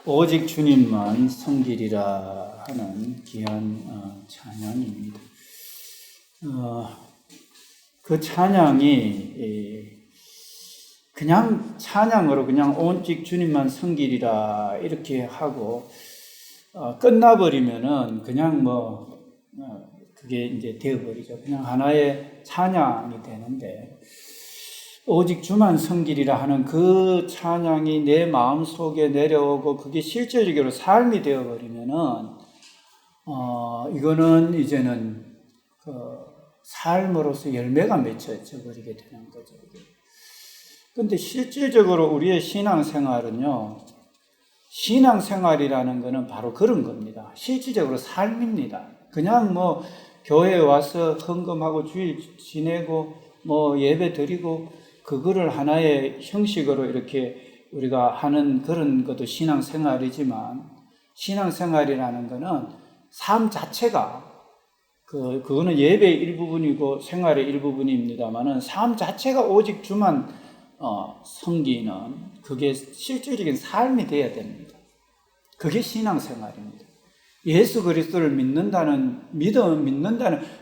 오직 주님만 섬기리라 하는 귀한 찬양입니다. 그 찬양이 그냥 찬양으로 그냥 오직 주님만 섬기리라 이렇게 하고 끝나버리면은 그냥 그게 이제 되어버리죠. 그냥 하나의 찬양이 되는데, 오직 주만 섬기리라 하는 그 찬양이 내 마음 속에 내려오고 그게 실질적으로 삶이 되어버리면은 이거는 이제는 삶으로서 열매가 맺혀져 버리게 되는 거죠. 그런데 실질적으로 우리의 신앙생활은요, 신앙생활이라는 것은 바로 그런 겁니다. 실질적으로 삶입니다. 그냥 교회에 와서 헌금하고 주일 지내고 예배 드리고 그거를 하나의 형식으로 이렇게 우리가 하는 그런 것도 신앙생활이지만, 신앙생활이라는 것은 삶 자체가 그거는 예배의 일부분이고 생활의 일부분입니다만은 삶 자체가 오직 주만 섬기는 그게 실질적인 삶이 되어야 됩니다. 그게 신앙생활입니다. 예수 그리스도를 믿는다는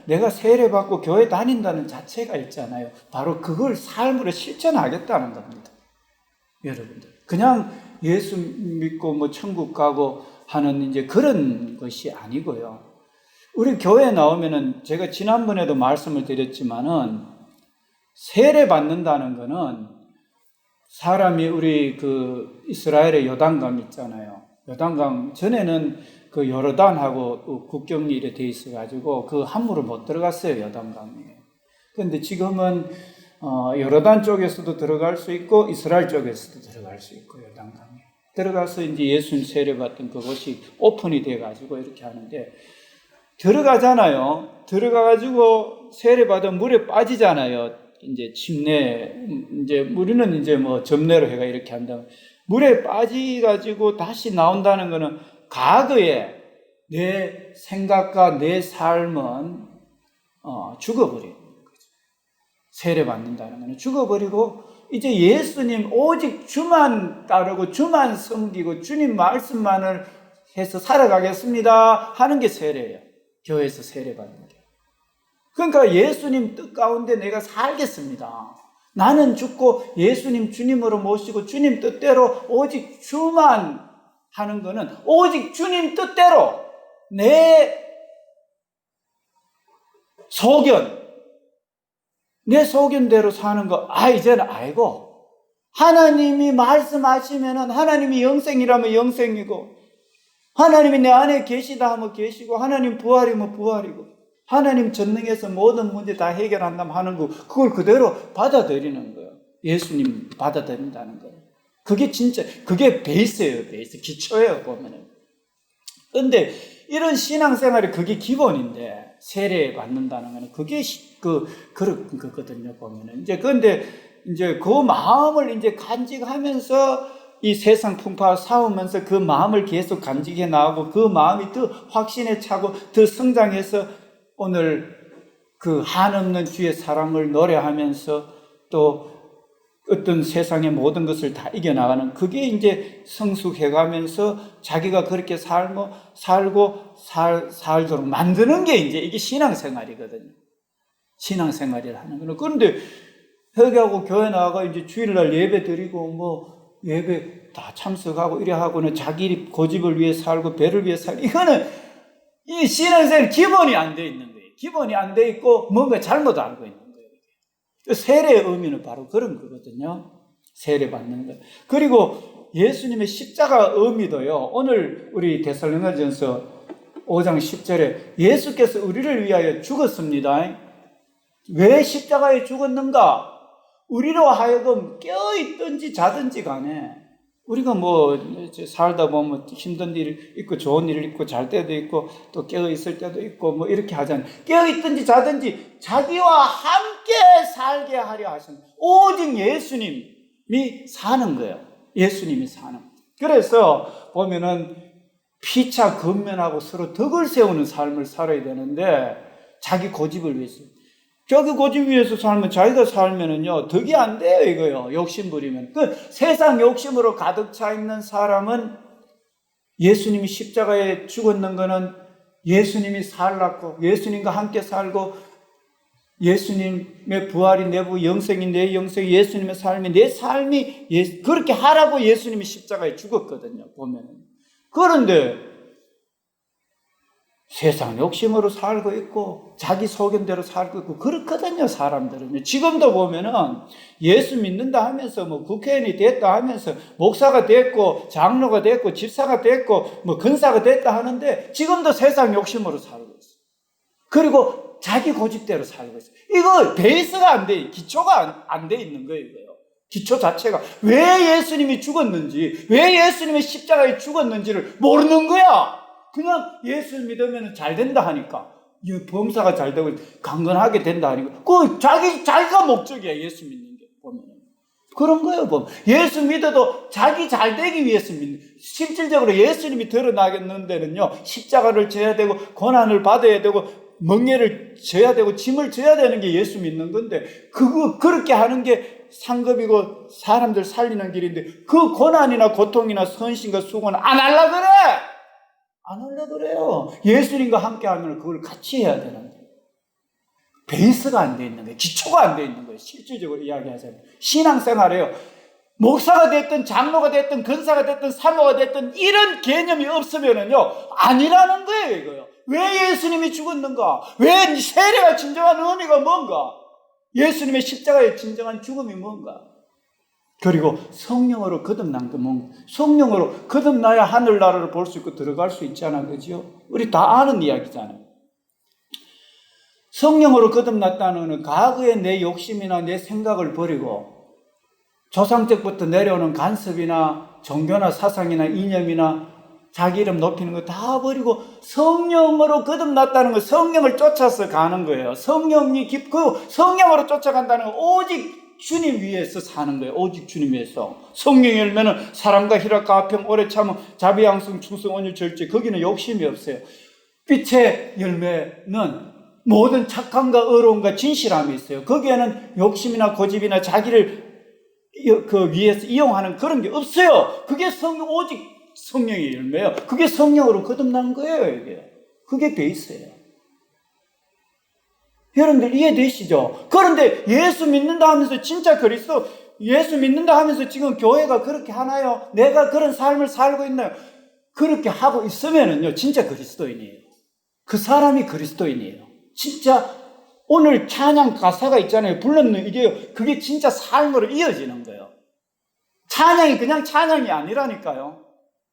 내가 세례받고 교회 다닌다는 자체가 있잖아요. 바로 그걸 삶으로 실천하겠다는 겁니다. 여러분들, 그냥 예수 믿고 천국 가고 하는 이제 그런 것이 아니고요. 우리 교회에 나오면은 제가 지난번에도 말씀을 드렸지만은 세례 받는다는 거는 사람이 우리 이스라엘의 요단강 있잖아요. 요단강 전에는 그 요르단하고 국경이 이렇게 돼 있어가지고 그 함부로 못 들어갔어요, 요단강에. 그런데 지금은 요르단 쪽에서도 들어갈 수 있고 이스라엘 쪽에서도 들어갈 수 있고 요단강에 들어가서 이제 예수님 세례받던 그곳이 오픈이 돼가지고 이렇게 하는데, 들어가잖아요. 들어가가지고 세례받은 물에 빠지잖아요. 이제 침례, 이제 우리는 이제 접례로 해가 이렇게 한다. 물에 빠지가지고 다시 나온다는 거는 과거에 내 생각과 내 삶은 죽어버리는 거죠. 세례받는다는 거는 죽어버리고 이제 예수님 오직 주만 따르고 주만 섬기고 주님 말씀만을 해서 살아가겠습니다 하는 게 세례예요. 교회에서 세례받는 게. 그러니까 예수님 뜻 가운데 내가 살겠습니다. 나는 죽고 예수님 주님으로 모시고 주님 뜻대로 오직 주만 하는 거는 오직 주님 뜻대로 내 소견대로 사는 거 이제는 알고, 하나님이 말씀하시면은 하나님이 영생이라면 영생이고, 하나님이 내 안에 계시다 하면 계시고, 하나님 부활이면 부활이고, 하나님 전능해서 모든 문제 다 해결한다면 하는 거, 그걸 그대로 받아들이는 거예요. 예수님 받아들인다는 거예요. 그게 진짜, 그게 베이스예요, 베이스. 기초예요, 보면은. 근데 이런 신앙생활이 그게 기본인데, 세례 받는다는 거는 그게 그런 거거든요, 보면은. 근데 그 마음을 이제 간직하면서 이 세상 풍파 싸우면서 그 마음을 계속 간직해 나가고 그 마음이 더 확신에 차고 더 성장해서 오늘 그 한없는 주의 사랑을 노래하면서 또 어떤 세상의 모든 것을 다 이겨나가는 그게 이제 성숙해가면서 자기가 그렇게 살도록 만드는 게 이제 이게 신앙생활이거든요. 신앙생활이라는 거는. 그런데 회개하고 교회 나가고 이제 주일날 예배 드리고 예배 다 참석하고 이래 하고는 자기 고집을 위해 살고 배를 위해 살고, 이거는 이 신앙생활 기본이 안 돼 있는 거예요. 기본이 안 돼 있고 뭔가 잘못 알고 있는 거예요. 세례의 의미는 바로 그런 거거든요. 세례 받는 거. 그리고 예수님의 십자가 의미도요. 오늘 우리 데살로니가전서 5장 10절에 예수께서 우리를 위하여 죽었습니다. 왜 십자가에 죽었는가? 우리로 하여금 깨어있든지 자든지 간에, 우리가 살다 보면 힘든 일 있고 좋은 일 있고 잘 때도 있고 또 깨어있을 때도 있고 이렇게 하잖아요. 깨어있든지 자든지 자기와 함께 살게 하려 하신 오직 예수님이 사는 거예요. 예수님이 사는. 그래서 보면은 피차 근면하고 서로 덕을 세우는 삶을 살아야 되는데, 자기 고집을 위해서, 자기 고집 위해서 살면, 자기가 살면은요, 덕이 안 돼요, 이거요. 욕심 부리면. 세상 욕심으로 가득 차 있는 사람은 예수님이 십자가에 죽었는 거는 예수님이 살았고 예수님과 함께 살고 예수님의 부활이 내부 영생이 내 영생이 예수님의 삶이 내 삶이 그렇게 하라고 예수님이 십자가에 죽었거든요. 보면은. 그런데 세상 욕심으로 살고 있고 자기 소견대로 살고 있고 그렇거든요. 사람들은. 지금도 보면은 예수 믿는다 하면서 뭐 국회의원이 됐다 하면서 목사가 됐고 장로가 됐고 집사가 됐고 뭐 근사가 됐다 하는데 지금도 세상 욕심으로 살고 있어요. 그리고 자기 고집대로 살고 있어요. 이거 베이스가 안 돼, 기초가 안 돼 있는 거예요. 기초 자체가 왜 예수님이 죽었는지, 왜 예수님의 십자가에 죽었는지를 모르는 거야. 그냥 예수 믿으면 잘 된다 하니까, 범사가 잘 되고 강건하게 된다 하니까, 자기가 목적이야, 예수 믿는 게, 보면. 그런 거예요, 보면. 예수 믿어도 자기 잘 되기 위해서 믿는, 실질적으로 예수님이 드러나겠는 데는요, 십자가를 져야 되고, 고난을 받아야 되고, 멍에를 져야 되고, 짐을 져야 되는 게 예수 믿는 건데, 그렇게 하는 게 상급이고, 사람들 살리는 길인데, 그 고난이나 고통이나 선신과 수고는 안 하려고 그래! 안 하려고 그래요. 예수님과 함께 하면 그걸 같이 해야 되는데. 베이스가 안 돼 있는 거예요. 기초가 안 돼 있는 거예요. 실질적으로 이야기하자면. 신앙생활에요. 목사가 됐든 장로가 됐든 근사가 됐든 사모가 됐든 이런 개념이 없으면은요, 아니라는 거예요, 이거요. 왜 예수님이 죽었는가? 왜 세례가 진정한 의미가 뭔가? 예수님의 십자가의 진정한 죽음이 뭔가? 그리고 성령으로 거듭난 거 뭔가? 성령으로 거듭나야 하늘나라를 볼 수 있고 들어갈 수 있잖아, 그죠? 우리 다 아는 이야기잖아요. 성령으로 거듭났다는 것은 과거의 내 욕심이나 내 생각을 버리고 조상 때부터 내려오는 간섭이나 종교나 사상이나 이념이나 자기 이름 높이는 거 다 버리고 성령으로 거듭났다는 거, 성령을 쫓아서 가는 거예요. 성령이 성령으로 쫓아간다는 건 오직 주님 위해서 사는 거예요. 오직 주님 위해서. 성령의 열매는 사랑과 희락과 화평, 오래 참음, 자비, 양성, 충성, 온유, 절제. 거기는 욕심이 없어요. 빛의 열매는 모든 착함과 의로움과 진실함이 있어요. 거기에는 욕심이나 고집이나 자기를 그 위해서 이용하는 그런 게 없어요. 그게 오직 성령의 열매예요. 그게 성령으로 거듭난 거예요, 이게. 그게 베이스예요. 여러분들 이해되시죠? 그런데 예수 믿는다 하면서 진짜 그리스도, 예수 믿는다 하면서 지금 교회가 그렇게 하나요? 내가 그런 삶을 살고 있나요? 그렇게 하고 있으면은요, 진짜 그리스도인이에요. 그 사람이 그리스도인이에요. 진짜 오늘 찬양 가사가 있잖아요. 불렀는 이게 그게 진짜 삶으로 이어지는 거예요. 찬양이 그냥 찬양이 아니라니까요.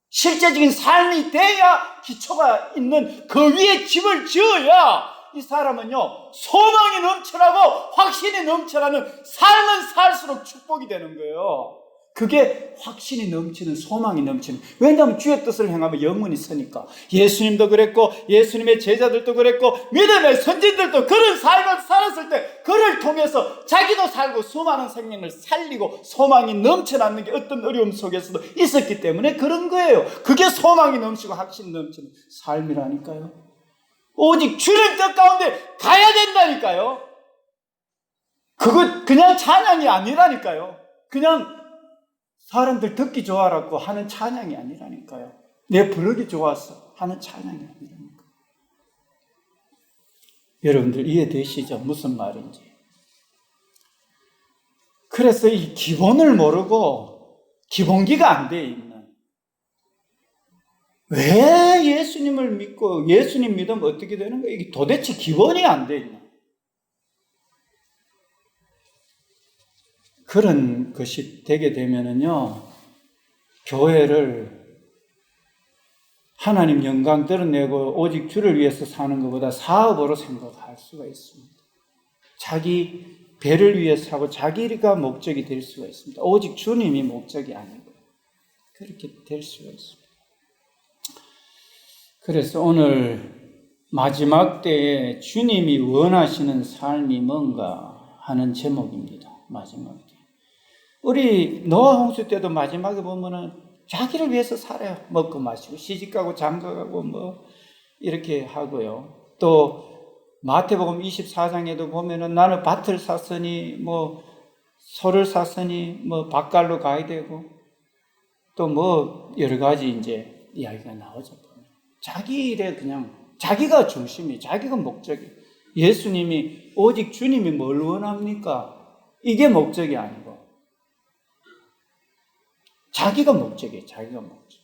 실제적인 삶이 돼야 기초가 있는 그 위에 집을 지어야 이 사람은요, 소망이 넘쳐나고 확신이 넘쳐나는 삶은 살수록 축복이 되는 거예요. 그게 확신이 넘치는, 소망이 넘치는. 왜냐하면 주의 뜻을 행하면 영원히 서니까. 예수님도 그랬고 예수님의 제자들도 그랬고 믿음의 선진들도 그런 삶을 살았을 때 그를 통해서 자기도 살고 수많은 생명을 살리고 소망이 넘쳐나는 게 어떤 어려움 속에서도 있었기 때문에 그런 거예요. 그게 소망이 넘치고 확신이 넘치는 삶이라니까요. 오직 주님 뜻 가운데 가야 된다니까요. 그거 그냥 찬양이 아니라니까요. 그냥 사람들 듣기 좋아라고 하는 찬양이 아니라니까요. 내 부르기 좋아서 하는 찬양이 아니라니까. 여러분들 이해되시죠? 무슨 말인지. 그래서 이 기본을 모르고 기본기가 안 돼 있는, 왜 예수님을 믿고 예수님 믿으면 어떻게 되는 거예요? 이게 도대체 기본이 안 돼 있는 그런 것이 되게 되면은요, 교회를 하나님 영광 드러내고 오직 주를 위해서 사는 것보다 사업으로 생각할 수가 있습니다. 자기 배를 위해서 하고 자기가 목적이 될 수가 있습니다. 오직 주님이 목적이 아니고 그렇게 될 수가 있습니다. 그래서 오늘 마지막 때에 주님이 원하시는 삶이 뭔가 하는 제목입니다. 마지막 때. 우리 노아 홍수 때도 마지막에 보면은 자기를 위해서 살아요. 먹고 마시고 시집가고 장가가고 뭐 이렇게 하고요. 또 마태복음 24장에도 보면은 나는 밭을 샀으니 뭐 소를 샀으니 뭐 밭갈로 가야 되고 또 뭐 여러 가지 이제 이야기가 나오죠. 자기 일에 그냥 자기가 중심이, 자기가 목적이. 예수님이 오직 주님이 뭘 원합니까? 이게 목적이 아니고 자기가 목적이에요. 자기가 목적.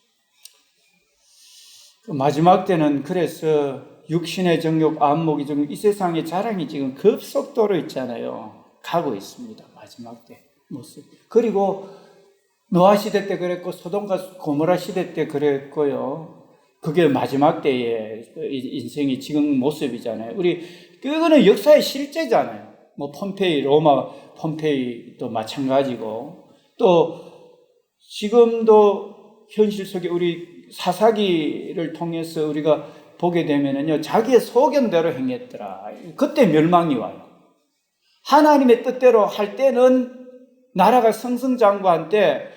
마지막 때는 그래서 육신의 정욕, 안목의 정욕, 이 세상의 자랑이 지금 급속도로 있잖아요. 가고 있습니다. 마지막 때 모습. 그리고 노아 시대 때 그랬고 소돔과 고모라 시대 때 그랬고요. 그게 마지막 때의 인생이 지금 모습이잖아요. 그거는 역사의 실제잖아요. 뭐 로마 폼페이도 마찬가지고, 또 지금도 현실 속에 우리 사사기를 통해서 우리가 보게 되면은요, 자기의 소견대로 행했더라. 그때 멸망이 와요. 하나님의 뜻대로 할 때는 나라가 승승장구한 때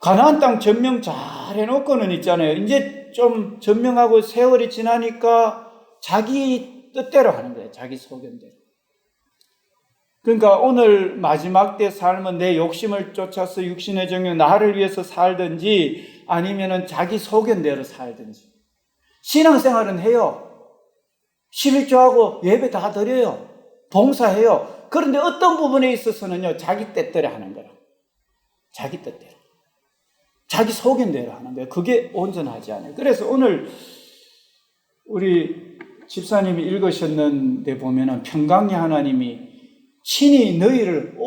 가나안 땅 점령 잘 해놓고는 있잖아요. 이제 좀 점령하고 세월이 지나니까 자기 뜻대로 하는 거예요. 자기 소견대로. 그러니까 오늘 마지막 때 삶은 내 욕심을 쫓아서 육신의 정욕, 나를 위해서 살든지 아니면은 자기 소견대로 살든지. 신앙생활은 해요. 11조하고 예배 다 드려요. 봉사해요. 그런데 어떤 부분에 있어서는요, 자기 뜻대로 하는 거예요. 자기 뜻대로. 자기 소견대로 하는 거예요. 그게 온전하지 않아요. 그래서 오늘 우리 집사님이 읽으셨는데 보면은 평강의 하나님이 친히 너희를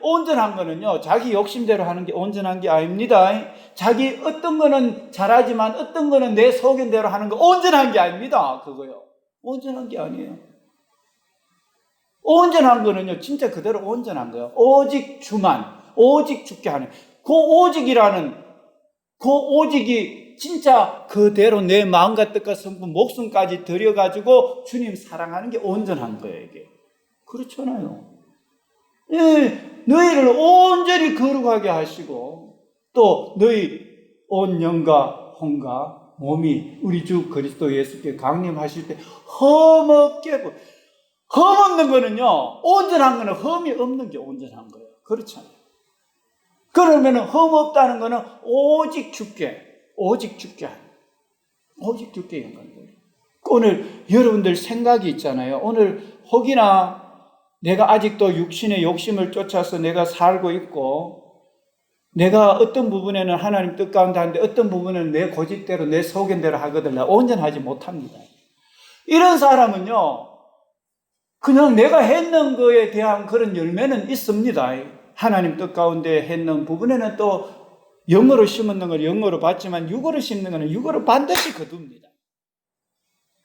온전한 거는요, 자기 욕심대로 하는 게 온전한 게 아닙니다. 자기 어떤 거는 잘하지만 어떤 거는 내 소견대로 하는 거 온전한 게 아닙니다. 그거요. 온전한 게 아니에요. 온전한 거는요, 진짜 그대로 온전한 거예요. 오직 주만, 오직 주께 하는. 그 오직이 진짜 그대로 내 마음과 뜻과 성품, 목숨까지 들여가지고 주님 사랑하는 게 온전한 거예요, 이게. 그렇잖아요. 예, 너희를 온전히 거룩하게 하시고, 또 너희 온 영과 혼과 몸이 우리 주 그리스도 예수께 강림하실 때 흠없는 거는요, 온전한 거는 흠이 없는 게 온전한 거예요. 그렇잖아요. 그러면 흠 없다는 거는 오직 주께 연관돼요. 오늘 여러분들 생각이 있잖아요. 오늘 혹이나 내가 아직도 육신의 욕심을 쫓아서 내가 살고 있고, 내가 어떤 부분에는 하나님 뜻 가운데 하는데 어떤 부분은 내 고집대로 내 소견대로 하거든요. 온전하지 못합니다. 이런 사람은요, 그냥 내가 했는 거에 대한 그런 열매는 있습니다. 하나님 뜻 가운데 했는 부분에는 또 영으로 심었는 걸 영으로 받지만 육으로 심는 것은 육으로 반드시 거둡니다.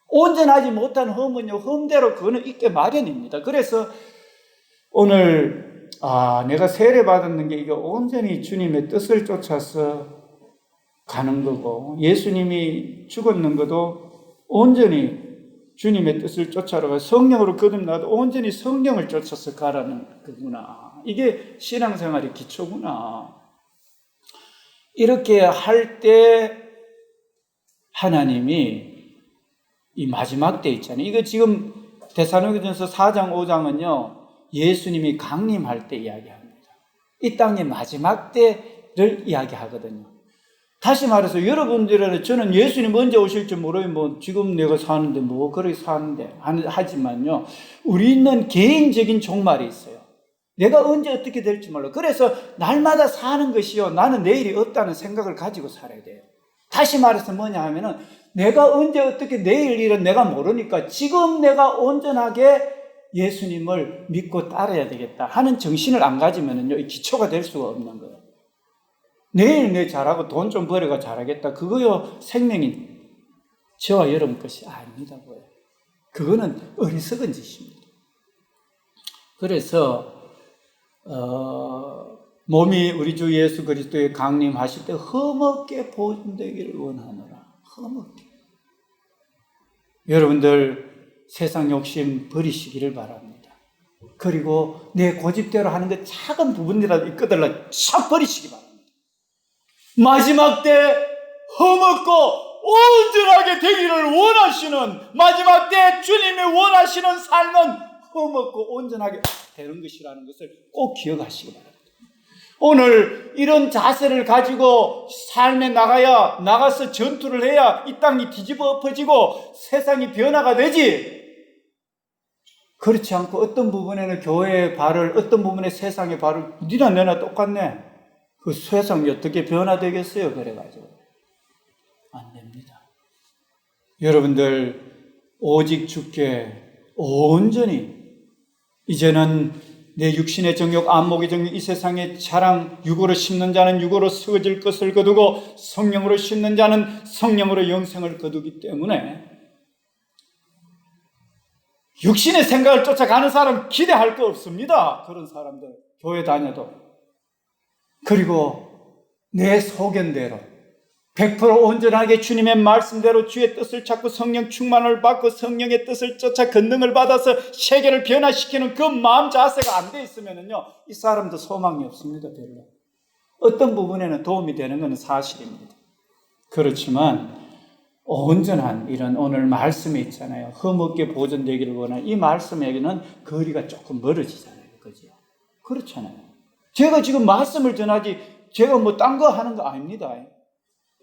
온전하지 못한 흠은요, 흠대로 그거는 있게 마련입니다. 그래서 오늘 내가 세례 받았는 게 이게 온전히 주님의 뜻을 쫓아서 가는 거고, 예수님이 죽었는 것도 온전히 주님의 뜻을 쫓아가 성령으로 거듭나도 온전히 성령을 쫓아서 가라는 거구나. 이게 신앙생활의 기초구나. 이렇게 할 때 하나님이 이 마지막 때 있잖아요. 이거 지금 데살로니가전서 4장 5장은요. 예수님이 강림할 때 이야기합니다. 이 땅의 마지막 때를 이야기하거든요. 다시 말해서 여러분들은 저는 예수님 언제 오실지 모르면 지금 내가 사는데 그렇게 사는데 하지만요. 우리는 개인적인 종말이 있어요. 내가 언제 어떻게 될지 몰라. 그래서 날마다 사는 것이요. 나는 내일이 없다는 생각을 가지고 살아야 돼요. 다시 말해서 뭐냐 하면은 내가 언제 어떻게 내일 일은 내가 모르니까 지금 내가 온전하게 예수님을 믿고 따라야 되겠다 하는 정신을 안 가지면은요. 이 기초가 될 수가 없는 거예요. 내일 내 잘하고 돈 좀 벌어가 잘하겠다. 그거요, 생명이 저와 여러분 것이 아닙니다. 그거는 어리석은 짓입니다. 그래서 몸이 우리 주 예수 그리스도의 강림하실 때 흠없게 보존되기를 원하노라. 흠없게. 여러분들 세상 욕심 버리시기를 바랍니다. 그리고 내 고집대로 하는 게 작은 부분이라도 있거들라 싹 버리시기 바랍니다. 마지막 때 흠없고 온전하게 되기를 원하시는, 마지막 때 주님이 원하시는 삶은 흠없고 온전하게 되는 것이라는 것을 꼭 기억하시기 바랍니다. 오늘 이런 자세를 가지고 삶에 나가서 전투를 해야 이 땅이 뒤집어 엎어지고 세상이 변화가 되지. 그렇지 않고 어떤 부분에는 교회의 발을, 어떤 부분에 세상의 발을, 니나 내나 똑같네. 그 세상이 어떻게 변화되겠어요? 그래가지고. 안 됩니다. 여러분들, 오직 주께 온전히, 이제는 내 육신의 정욕, 안목의 정욕, 이 세상의 자랑, 육으로 심는 자는 육으로 썩어질 것을 거두고 성령으로 심는 자는 성령으로 영생을 거두기 때문에 육신의 생각을 쫓아가는 사람 기대할 거 없습니다. 그런 사람들 교회 다녀도. 그리고 내 소견대로 100% 온전하게 주님의 말씀대로 주의 뜻을 찾고 성령 충만을 받고 성령의 뜻을 쫓아 권능을 받아서 세계를 변화시키는 그 마음 자세가 안 돼 있으면요, 이 사람도 소망이 없습니다. 별로. 어떤 부분에는 도움이 되는 것은 사실입니다. 그렇지만 온전한 이런 오늘 말씀이 있잖아요. 흠없게 보존되기를 원하는 이 말씀에게는 거리가 조금 멀어지잖아요. 그죠? 그렇잖아요. 제가 지금 말씀을 전하지 제가 뭐 딴 거 하는 거 아닙니다.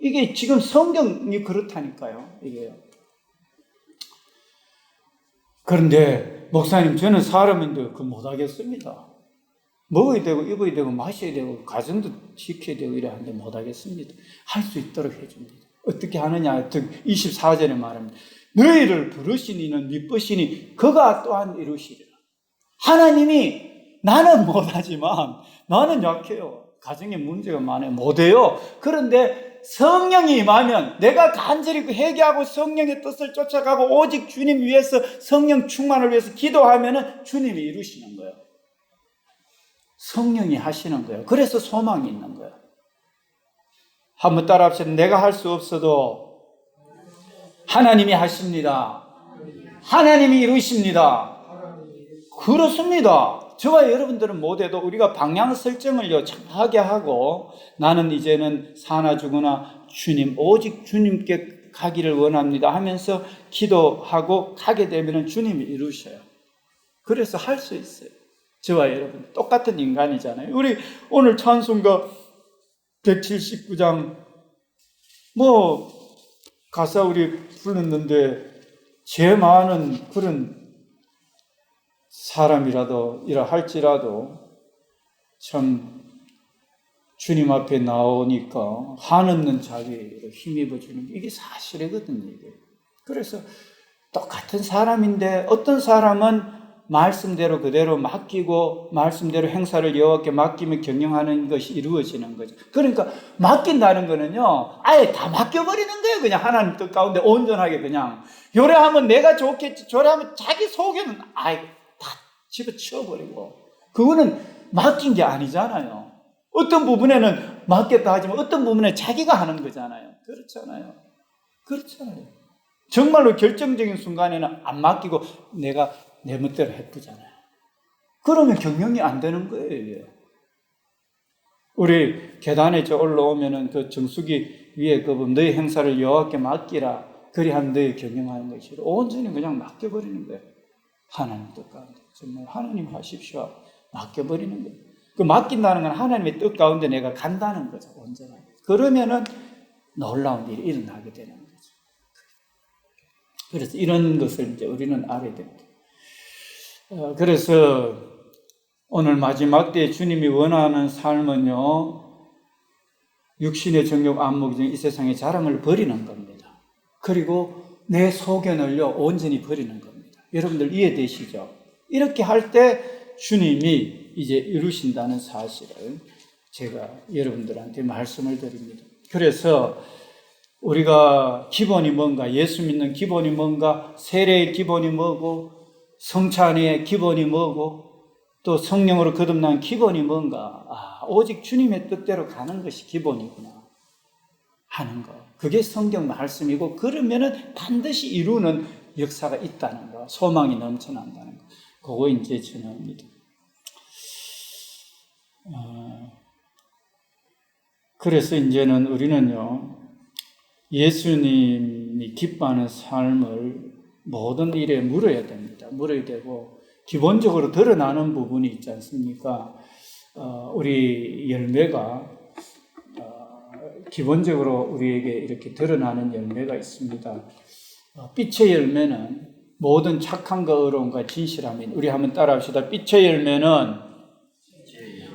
이게 지금 성경이 그렇다니까요. 이게요. 그런데 목사님, 저는 사람인데 그거 못하겠습니다. 먹어야 되고 입어야 되고 마셔야 되고 가정도 지켜야 되고 이래 하는데 못하겠습니다. 할 수 있도록 해줍니다. 어떻게 하느냐? 24절에 말합니다. 너희를 부르시니는 미쁘시니 그가 또한 이루시리라. 하나님이 나는 못하지만 나는 약해요. 가정에 문제가 많아요. 못해요. 그런데 성령이 임하면 내가 간절히 회개하고 성령의 뜻을 쫓아가고 오직 주님 위해서 성령 충만을 위해서 기도하면 주님이 이루시는 거예요. 성령이 하시는 거예요. 그래서 소망이 있는 거예요. 한번 따라합시다. 내가 할 수 없어도 하나님이 하십니다. 하나님이 이루십니다. 그렇습니다. 저와 여러분들은 못해도 우리가 방향 설정을 정확하게 하고 나는 이제는 사나 죽으나 주님, 오직 주님께 가기를 원합니다 하면서 기도하고 가게 되면 주님이 이루셔요. 그래서 할 수 있어요. 저와 여러분 똑같은 인간이잖아요. 우리 오늘 찬송가 179장 가사 우리 불렀는데 죄 많은 그런 사람이라도 이라 할지라도 참 주님 앞에 나오니까 한없는 자비로 힘입어 주는 게 이게 사실이거든요. 이게. 그래서 똑같은 사람인데 어떤 사람은 말씀대로 그대로 맡기고 말씀대로 행사를 여호와께 맡기며 경영하는 것이 이루어지는 거죠. 그러니까 맡긴다는 거는요, 아예 다 맡겨버리는 거예요. 그냥 하나님 뜻 가운데 온전하게 그냥 요래하면 내가 좋겠지, 저래하면 자기 속에는 아예 다 집어치워버리고. 그거는 맡긴 게 아니잖아요. 어떤 부분에는 맡겼다 하지만 어떤 부분에 자기가 하는 거잖아요. 그렇잖아요. 정말로 결정적인 순간에는 안 맡기고 내가 내 멋대로 해쁘잖아요. 그러면 경영이 안 되는 거예요. 우리 계단에 올라오면은 그 정수기 위에 너희 행사를 여호와께 맡기라. 그리하면 너희 경영하는 것이라. 온전히 그냥 맡겨버리는 거예요. 하나님 뜻 가운데. 정말 하나님 하십시오. 맡겨버리는 거예요. 그 맡긴다는 건 하나님의 뜻 가운데 내가 간다는 거죠. 온전하게. 그러면은 놀라운 일이 일어나게 되는 거죠. 그래서 이런 것을 이제 우리는 알아야 됩니다. 그래서 오늘 마지막 때 주님이 원하는 삶은요, 육신의 정욕, 안목의 정욕, 이 세상의 자랑을 버리는 겁니다. 그리고 내 소견을요 온전히 버리는 겁니다. 여러분들 이해되시죠? 이렇게 할 때 주님이 이제 이루신다는 사실을 제가 여러분들한테 말씀을 드립니다. 그래서 우리가 기본이 뭔가, 예수 믿는 기본이 뭔가, 세례의 기본이 뭐고, 성찬의 기본이 뭐고, 또 성령으로 거듭난 기본이 뭔가, 오직 주님의 뜻대로 가는 것이 기본이구나 하는 거. 그게 성경 말씀이고, 그러면은 반드시 이루는 역사가 있다는 거, 소망이 넘쳐난다는 거. 그거 이제 전합니다. 그래서 이제는 우리는요, 예수님이 기뻐하는 삶을 모든 일에 물어야 됩니다. 물어야 되고, 기본적으로 드러나는 부분이 있지 않습니까? 우리 열매가 기본적으로 우리에게 이렇게 드러나는 열매가 있습니다. 빛의 열매는 모든 착함과 의로움과 진실함이, 우리 한번 따라합시다. 빛의 열매는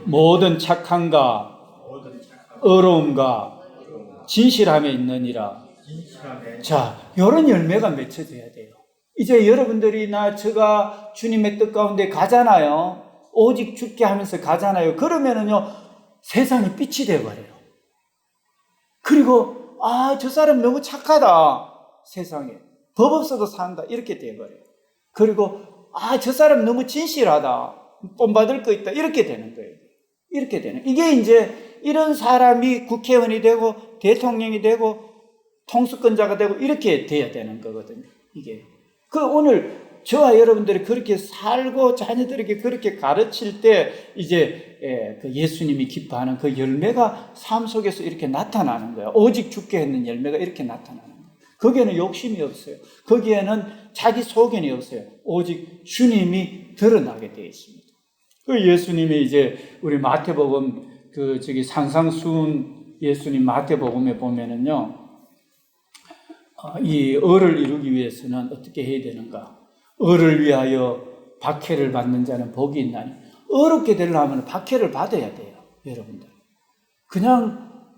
모든 착함과 의로움과 진실함에 있느니라. 자, 이런 열매가 맺혀져야 돼요. 이제 여러분들이나 제가 주님의 뜻 가운데 가잖아요. 오직 죽게 하면서 가잖아요. 그러면은요, 세상이 빛이 되어버려요. 그리고, 저 사람 너무 착하다. 세상에. 법 없어도 산다. 이렇게 되어버려요. 그리고, 저 사람 너무 진실하다. 본받을 거 있다. 이렇게 되는 거예요. 이렇게 되는. 이게 이제 이런 사람이 국회의원이 되고, 대통령이 되고, 통수권자가 되고, 이렇게 돼야 되는 거거든요. 이게. 오늘 저와 여러분들이 그렇게 살고 자녀들에게 그렇게 가르칠 때 이제 그 예수님이 기뻐하는 그 열매가 삶 속에서 이렇게 나타나는 거예요. 오직 죽게 했는 열매가 이렇게 나타나는 거예요. 거기에는 욕심이 없어요. 거기에는 자기 소견이 없어요. 오직 주님이 드러나게 되어 있습니다. 그 예수님이 이제 우리 마태복음 산상수훈 예수님 마태복음에 보면은요, 이 의를 이루기 위해서는 어떻게 해야 되는가? 의를 위하여 박해를 받는 자는 복이 있나니. 의롭게 되려면 박해를 받아야 돼요, 여러분들. 그냥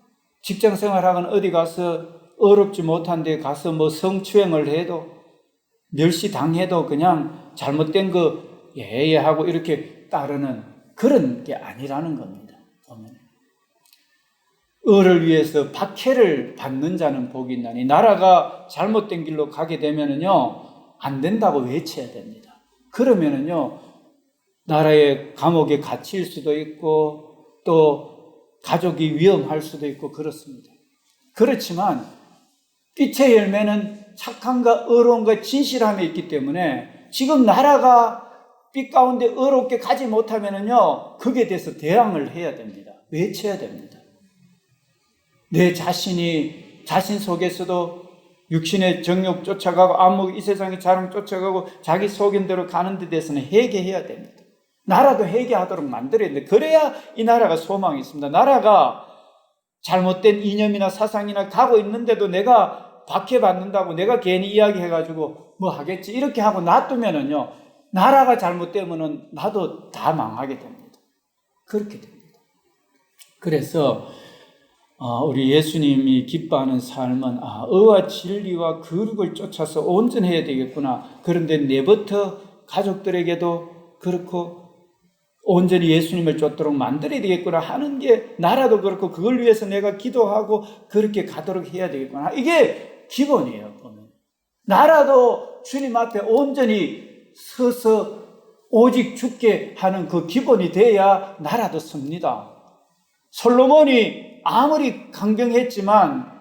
직장 생활하거나 어디 가서 의롭지 못한 데 가서 뭐 성추행을 해도, 멸시당해도 그냥 잘못된 거 예하고 이렇게 따르는 그런 게 아니라는 겁니다, 보면. 의를 위해서 박해를 받는 자는 복이 있나니. 나라가 잘못된 길로 가게 되면은요, 안 된다고 외쳐야 됩니다. 그러면은요, 나라의 감옥에 갇힐 수도 있고, 또 가족이 위험할 수도 있고, 그렇습니다. 그렇지만, 빛의 열매는 착함과 의로움과 진실함에 있기 때문에, 지금 나라가 빛 가운데 의롭게 가지 못하면은요, 거기에 대해서 대항을 해야 됩니다. 외쳐야 됩니다. 내 자신이 자신 속에서도 육신의 정욕 쫓아가고 안목 이 세상의 자랑 쫓아가고 자기 소견대로 가는 데 대해서는 회개해야 됩니다. 나라도 회개하도록 만들어야 됩니다. 그래야 이 나라가 소망이 있습니다. 나라가 잘못된 이념이나 사상이나 가고 있는데도 내가 박해받는다고 내가 괜히 이야기해가지고 뭐 하겠지 이렇게 하고 놔두면은요, 나라가 잘못되면은 나도 다 망하게 됩니다. 그렇게 됩니다. 그래서 우리 예수님이 기뻐하는 삶은 의와 진리와 거룩을 쫓아서 온전해야 되겠구나. 그런데 내부터 가족들에게도 그렇고 온전히 예수님을 쫓도록 만들어야 되겠구나 하는 게, 나라도 그렇고 그걸 위해서 내가 기도하고 그렇게 가도록 해야 되겠구나. 이게 기본이에요, 보면. 나라도 주님 앞에 온전히 서서 오직 죽게 하는 그 기본이 돼야 나라도 섭니다. 솔로몬이 아무리 강경했지만,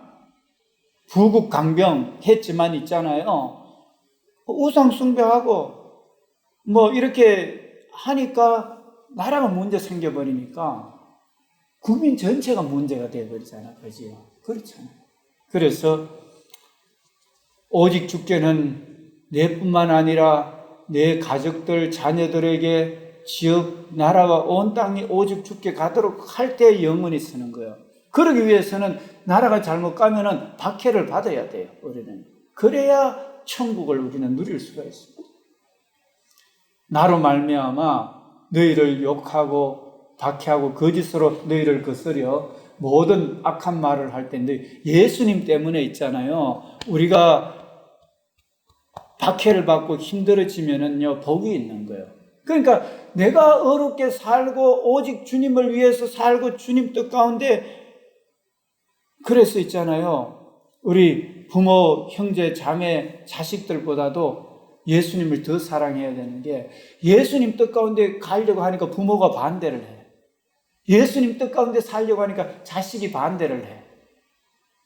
부국 강병했지만 있잖아요. 우상 숭배하고 뭐 이렇게 하니까 나라가 문제 생겨버리니까 국민 전체가 문제가 되어버리잖아요. 그지요? 그렇잖아요. 그래서 오직 죽게는 내뿐만 아니라 내 가족들, 자녀들에게 지역, 나라가 온 땅이 오직 죽게 가도록 할 때 영원히 쓰는 거예요. 그러기 위해서는 나라가 잘못 가면은 박해를 받아야 돼요, 우리는. 그래야 천국을 우리는 누릴 수가 있습니다. 나로 말미암아 너희를 욕하고 박해하고 거짓으로 너희를 거스려 모든 악한 말을 할 텐데, 예수님 때문에 있잖아요. 우리가 박해를 받고 힘들어지면은요, 복이 있는 거예요. 그러니까 내가 어렵게 살고 오직 주님을 위해서 살고 주님 뜻 가운데, 그래서 있잖아요. 우리 부모, 형제, 자매, 자식들보다도 예수님을 더 사랑해야 되는 게, 예수님 뜻 가운데 가려고 하니까 부모가 반대를 해. 예수님 뜻 가운데 살려고 하니까 자식이 반대를 해.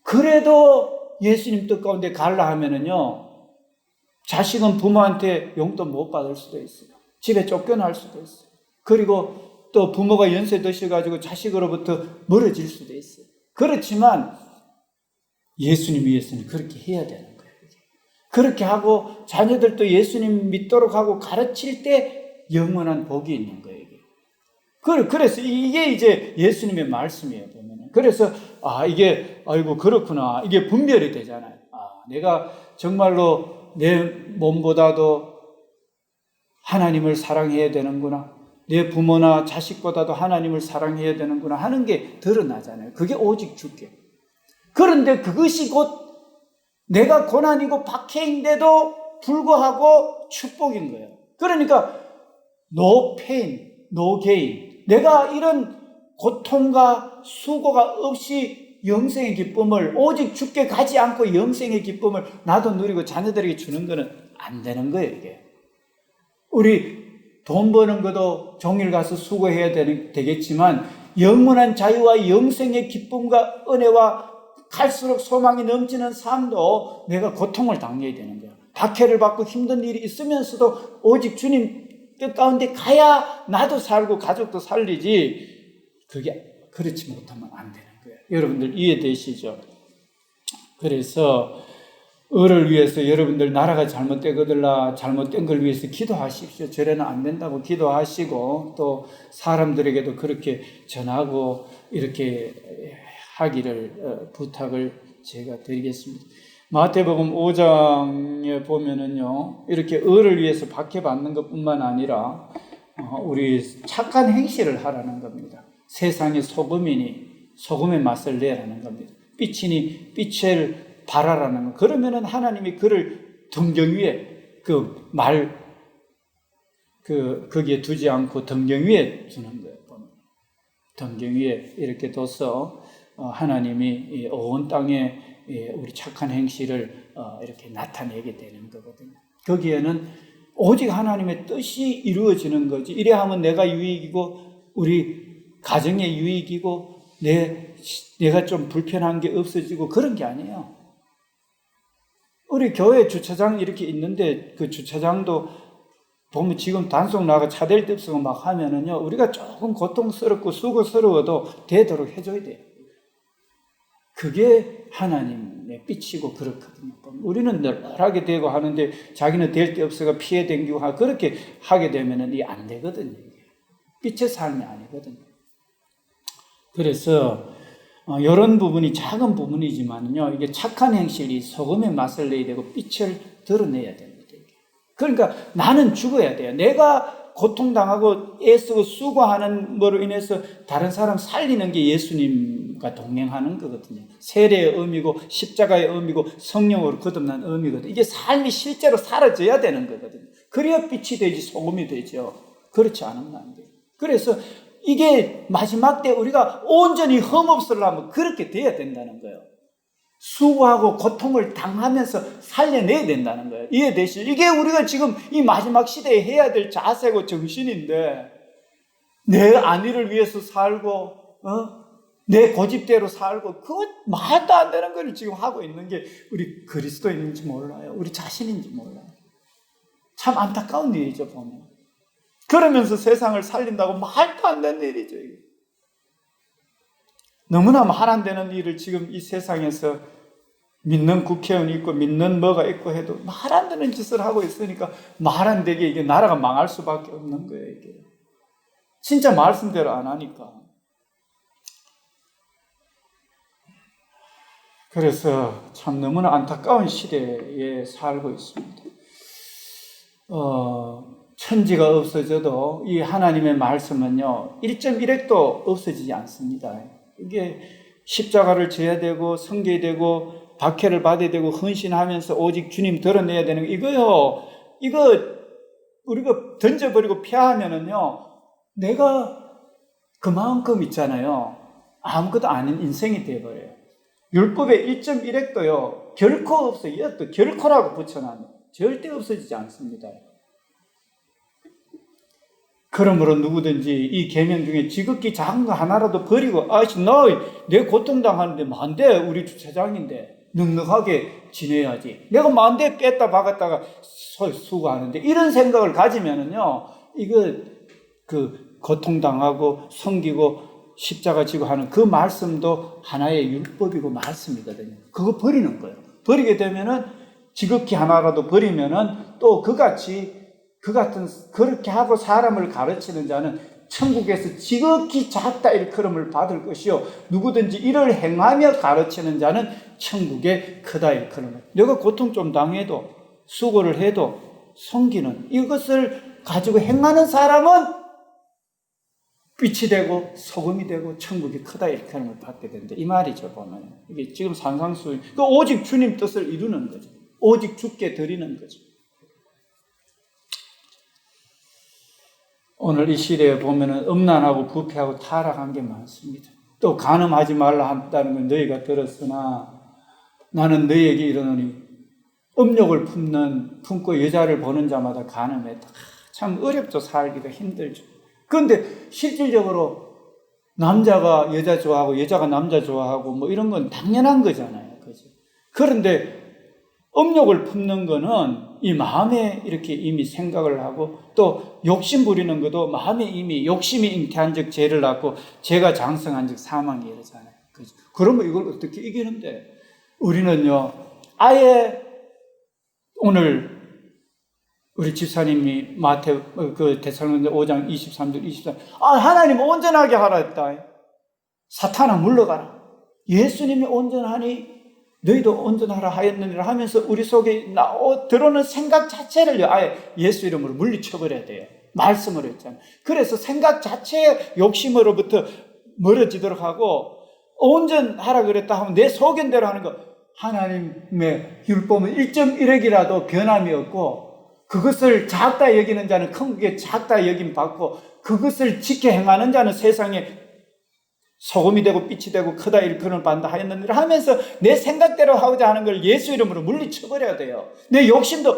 그래도 예수님 뜻 가운데 가려 하면은요, 자식은 부모한테 용돈 못 받을 수도 있어요. 집에 쫓겨날 수도 있어요. 그리고 또 부모가 연세 드셔가지고 자식으로부터 멀어질 수도 있어요. 그렇지만 예수님 위해서는 그렇게 해야 되는 거예요. 그렇게 하고 자녀들도 예수님 믿도록 하고 가르칠 때 영원한 복이 있는 거예요. 그래서 이게 이제 예수님의 말씀이에요, 보면은. 그래서, 아이고, 그렇구나. 이게 분별이 되잖아요. 내가 정말로 내 몸보다도 하나님을 사랑해야 되는구나. 내 부모나 자식보다도 하나님을 사랑해야 되는구나 하는 게 드러나잖아요. 그게 오직 주께. 그런데 그것이 곧 내가 고난이고 박해인데도 불구하고 축복인 거예요. 그러니까 no pain, no gain. 내가 이런 고통과 수고가 없이 영생의 기쁨을 오직 주께 가지 않고 영생의 기쁨을 나도 누리고 자녀들에게 주는 거는 안 되는 거예요, 이게. 우리 돈 버는 것도 종일 가서 수고해야 되겠지만 영원한 자유와 영생의 기쁨과 은혜와 갈수록 소망이 넘치는 삶도 내가 고통을 당해야 되는 거야. 박해를 받고 힘든 일이 있으면서도 오직 주님 뜻 가운데 가야 나도 살고 가족도 살리지. 그게 그렇지 못하면 안 되는 거예요. 여러분들 이해되시죠? 그래서 을을 위해서 여러분들 나라가 잘못되거들라 잘못된 걸 위해서 기도하십시오. 저래는 안 된다고 기도하시고 또 사람들에게도 그렇게 전하고 이렇게 하기를 부탁을 제가 드리겠습니다. 마태복음 5장에 보면은요, 이렇게 을을 위해서 박해받는 것뿐만 아니라 우리 착한 행실을 하라는 겁니다. 세상의 소금이니 소금의 맛을 내라는 겁니다. 빛이니 빛을 발하라는 거. 그러면은 하나님이 그를 등경 위에 거기에 두지 않고 등경 위에 두는 거예요. 등경 위에 이렇게 둬서 하나님이 온 땅에 우리 착한 행실을 이렇게 나타내게 되는 거거든요. 거기에는 오직 하나님의 뜻이 이루어지는 거지. 이래 하면 내가 유익이고 우리 가정의 유익이고 내가 좀 불편한 게 없어지고 그런 게 아니에요. 우리 교회 주차장 이렇게 있는데 그 주차장도 보면 지금 단속 나가 차댈 데 없어서 막 하면은요, 우리가 조금 고통스럽고 수고스러워도 되도록 해줘야 돼요. 그게 하나님의 빛이고 그렇거든요. 우리는 널널하게 되고 하는데 자기는 될 데 없어가 피해 댕기고 그렇게 하게 되면은 이게 안 되거든요. 빛의 삶이 아니거든요. 그래서 이런 부분이 작은 부분이지만요, 이게 착한 행실이 소금의 맛을 내야 되고 빛을 드러내야 됩니다. 그러니까 나는 죽어야 돼요. 내가 고통당하고 애쓰고 수고하는 거로 인해서 다른 사람 살리는 게 예수님과 동행하는 거거든요. 세례의 의미고 십자가의 의미고 성령으로 거듭난 의미거든요. 이게 삶이 실제로 사라져야 되는 거거든요. 그래야 빛이 되지 소금이 되죠. 그렇지 않으면 안 돼요. 그래서 이게 마지막 때 우리가 온전히 흠없으려면 그렇게 돼야 된다는 거예요. 수고하고 고통을 당하면서 살려내야 된다는 거예요. 이해되시죠? 이게 우리가 지금 이 마지막 시대에 해야 될 자세고 정신인데, 내 안위를 위해서 살고 내 고집대로 살고 그거 말도 안 되는 걸 지금 하고 있는 게 우리 그리스도인인지 몰라요. 우리 자신인지 몰라요. 참 안타까운 일이죠, 보면. 그러면서 세상을 살린다고 말도 안 되는 일이죠. 이게. 너무나 말 안 되는 일을 지금 이 세상에서 믿는 국회의원이 있고 믿는 뭐가 있고 해도 말 안 되는 짓을 하고 있으니까 말 안 되게 이게 나라가 망할 수밖에 없는 거예요. 이게 진짜 말씀대로 안 하니까. 그래서 참 너무나 안타까운 시대에 살고 있습니다. 천지가 없어져도 이 하나님의 말씀은요 1.1핵도 없어지지 않습니다. 이게 십자가를 져야 되고 섬겨야 되고 박해를 받아야 되고 헌신하면서 오직 주님 드러내야 되는 거 이거 우리가 던져버리고 피하면은요 내가 그만큼 있잖아요 아무것도 아닌 인생이 되어버려요. 율법의 1.1핵도요 결코 없어요. 또 결코라고 붙여놔요. 절대 없어지지 않습니다. 그러므로 누구든지 이 계명 중에 지극히 작은 거 하나라도 버리고 너 내 고통당하는데 만대 우리 주차장인데 넉넉하게 지내야지. 내가 만대 뺐다 박았다가 수고하는데 이런 생각을 가지면은요 이거 그 고통당하고 섬기고 십자가 지고 하는 그 말씀도 하나의 율법이고 말씀이거든요. 그거 버리는 거예요. 버리게 되면은 지극히 하나라도 버리면은 또 그같이 그렇게 하고 사람을 가르치는 자는 천국에서 지극히 작다 일컬음을 받을 것이요 누구든지 이를 행하며 가르치는 자는 천국에 크다 일컬음을. 내가 고통 좀 당해도 수고를 해도 섬기는 이것을 가지고 행하는 사람은 빛이 되고 소금이 되고 천국이 크다 일컬음을 받게 된다 이 말이죠. 보면 이게 지금 산상수훈 오직 주님 뜻을 이루는 거죠. 오직 주께 드리는 거죠. 오늘 이 시대에 보면은 음란하고 부패하고 타락한 게 많습니다. 또 간음하지 말라 한다는 건 너희가 들었으나 나는 너희에게 이르노니 음욕을 품고 여자를 보는 자마다 간음했다. 참 어렵죠. 살기가 힘들죠. 그런데 실질적으로 남자가 여자 좋아하고 여자가 남자 좋아하고 뭐 이런 건 당연한 거잖아요. 그죠? 그런데 음욕을 품는 거는 이 마음에 이렇게 이미 생각을 하고 또 욕심 부리는 것도 마음에 이미 욕심이 잉태한 즉 죄를 낳고 죄가 장성한 즉 사망이 이르잖아요. 그죠? 그러면 이걸 어떻게 이기는데 우리는요 아예 오늘 우리 집사님이 데살로니가 5장 23절 24절 하나님 온전하게 하라 했다. 사탄아 물러가라. 예수님이 온전하니 너희도 온전하라 하였느니라 하면서 우리 속에 들어오는 생각 자체를 아예 예수 이름으로 물리쳐버려야 돼요. 말씀으로 했잖아요. 그래서 생각 자체의 욕심으로부터 멀어지도록 하고 온전하라 그랬다 하면 내 소견대로 하는 거 하나님의 율법은 1.1핵이라도 변함이 없고 그것을 작다 여기는 자는 천국에 작다 여김 받고 그것을 지켜 행하는 자는 세상에 소금이 되고 빛이 되고 크다 일컬음을 받는다 하였느니라 하면서 내 생각대로 하고자 하는 걸 예수 이름으로 물리쳐버려야 돼요. 내 욕심도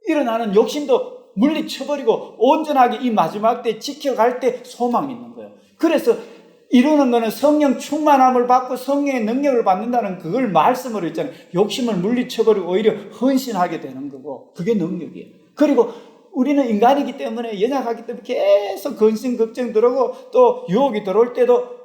일어나는 욕심도 물리쳐버리고 온전하게 이 마지막 때 지켜갈 때 소망이 있는 거예요. 그래서 이루는 거는 성령 충만함을 받고 성령의 능력을 받는다는 그걸 말씀으로 했잖아요. 욕심을 물리쳐버리고 오히려 헌신하게 되는 거고 그게 능력이에요. 그리고 우리는 인간이기 때문에 연약하기 때문에 계속 근심 걱정 들어오고 또 유혹이 들어올 때도